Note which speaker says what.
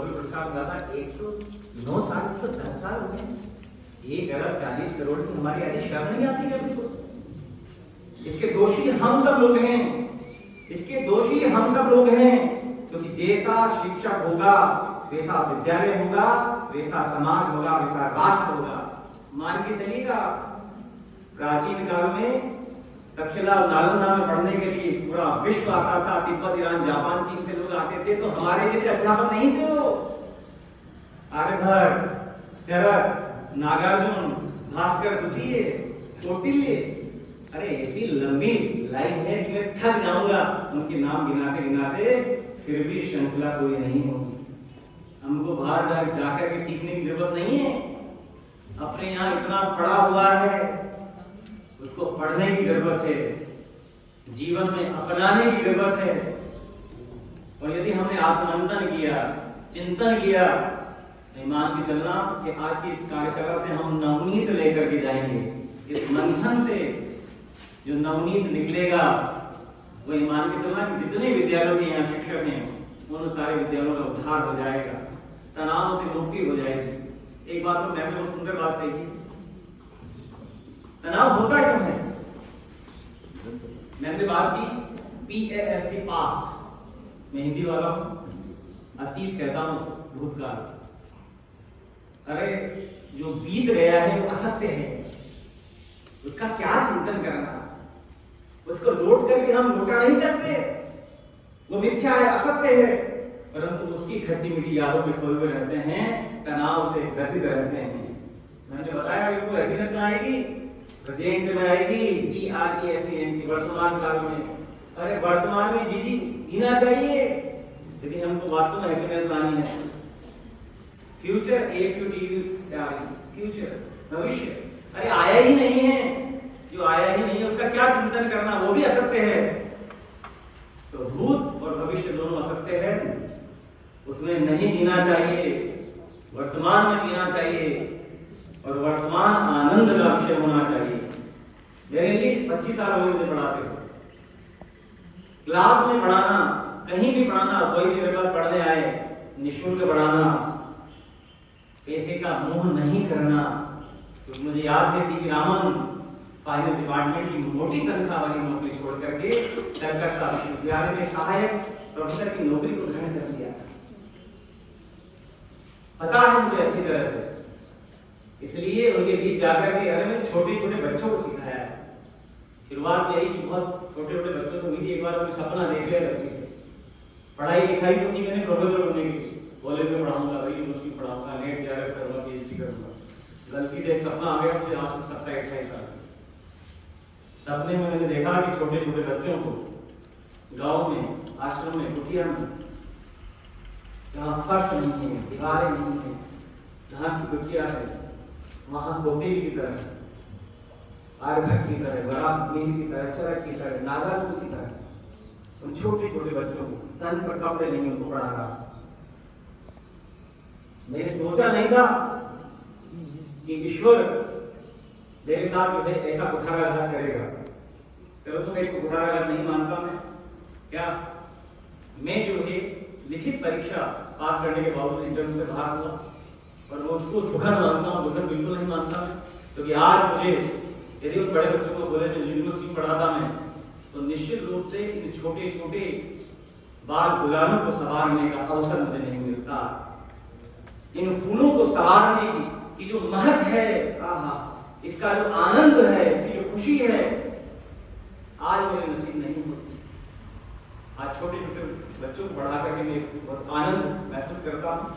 Speaker 1: पुरस्कार मिला था 109 साल 110 साल हो गए। 1,40,00,000 की हमारी आदि शर्म नहीं आती है को? इसके दोषी हम सब लोग हैं, इसके दोषी हम सब लोग हैं, क्योंकि जैसा शिक्षक होगा वैसा विद्यालय होगा, वैसा समाज होगा, वैसा राष्ट्र होगा। मान के चलिएगा प्राचीन काल में तक्षशिला और नालंदा में पढ़ने के लिए पूरा विश्व आता था, तिब्बत, ईरान, जापान, चीन से लोग आते थे, तो हमारे जैसे अध्यापक नहीं थे वो। आर्यभट्ट, चरक, नागार्जुन, भास्कर द्वितीय, कौटिल्य, अरे ऐसी लंबी लाइन है कि मैं थक जाऊंगा उनके नाम गिनाते गिनाते, फिर भी श्रृंखला कोई नहीं होगी। हमको बाहर जाकर के सीखने की जरूरत नहीं है, अपने यहाँ इतना पढ़ा हुआ है, उसको पढ़ने की जरूरत है, जीवन में अपनाने की जरूरत है। और यदि हमने आत्ममंथन किया, चिंतन किया, तो मान के चलना कि आज की इस कार्यशाला से हम नवनीत लेकर के जाएंगे। इस मंथन से जो नवनीत निकलेगा वो मान के चलना कि जितने विद्यालयों के यहाँ शिक्षक हैं उन सारे विद्यालयों का उद्धार हो जाएगा, तनाव से मुक्ति हो जाएगी। एक बात तो मैंने बहुत सुंदर बात कही, तनाव होता क्यों है? मैंने बात की PAST, पास्ट, मैं हिंदी वाला हूं, अतीत कहता हूं, भूतकाल। अरे जो बीत गया है वो असत्य है, उसका क्या चिंतन करना? उसको लौट करके हम लौटा नहीं सकते, वो मिथ्या है, असत्य है, परंतु उसकी खट्टी मीठी यादों में खोए हुए रहते हैं, तनाव से ग्रसित रहते हैं। मैंने बताया कि वो हैप्पीनेस आएगी, प्रेजेंट में आएगी, PRESENT, वर्तमान काल में। अरे वर्तमान में जीना चाहिए यदि हमको वास्तव में हैप्पीनेस लानी है। फ्यूचर, फ्यूचर, भविष्य, अरे आया ही नहीं है, जो आया ही नहीं है उसका क्या चिंतन करना, वो भी असत्य है। तो भूत और भविष्य दोनों असत्य है, उसमें नहीं जीना चाहिए, वर्तमान में जीना चाहिए, और वर्तमान आनंद का विषय होना चाहिए। मेरे लिए 25 साल हो गए मुझे पढ़ाते हुए। क्लास में पढ़ाना, कहीं भी पढ़ाना, कोई भी मेरे पास पढ़ने आए, निःशुल्क पढ़ाना, पैसे का मोह नहीं करना। तो मुझे याद है सीवी रामन फाइनेंस डिपार्टमेंट की मोटी तनख्वाह वाली नौकरी छोड़ करके कलकत्ता विश्वविद्यालय में सहायक प्रोफेसर की नौकरी को ग्रहण कर लिया। पता है मुझे अच्छी तरह से, इसलिए उनके बीच जाकर के अरे मैंने छोटे छोटे बच्चों को सिखाया है। शुरुआत मेरी की बहुत छोटे छोटे बच्चों से हुई थी। एक बार अपने सपना देख लिया करती है, पढ़ाई लिखाई तो की मैंने, प्रोफेसर बनने की, कॉलेज में पढ़ाऊंगा, भाई यूनिवर्सिटी पढ़ाऊंगा, नेट JRF करूंगा, PhD करूंगा। गलती से एक सपना आ गया मुझे, आज से 27-28 साल। सपने में मैंने देखा कि छोटे छोटे बच्चों को गांव में, आश्रम में, कुटिया में, जहाँ फर्श नहीं है, दीवारें नहीं है, घास की कुटिया है, वहां कौटिल्य की तरह, आर्यभट्ट की तरह, वराहमिहिर की तरह, चरक की तरह, नागार्जुन की तरह उन छोटे छोटे बच्चों को तन पर कपड़े नहीं उनको पढ़ा रहा। मैंने सोचा नहीं था कि ईश्वर मेरे साथ ऐसा कुठाराघात करेगा। चलो तो मैं इसको कुठाराघात नहीं मानता। मैं जो है लिखित परीक्षा पास करने के बावजूद इंटरव्यू से बाहर हुआ, और वो उसको सुखद मानता हूँ, दुखद बिल्कुल नहीं मानता। क्योंकि आज मुझे यदि उन बड़े बच्चों को बोले जो यूनिवर्सिटी पढ़ाता मैं, तो निश्चित रूप से इन छोटे छोटे बाल गुलालों को संवारने का अवसर मुझे नहीं मिलता। इन फूलों को संवारने की जो महक है, इसका जो आनंद है, इसकी जो खुशी है, आज मेरे नसीब नहीं होती। आज छोटे छोटे बच्चों को पढ़ा करके मैं बहुत आनंद महसूस करता हूँ।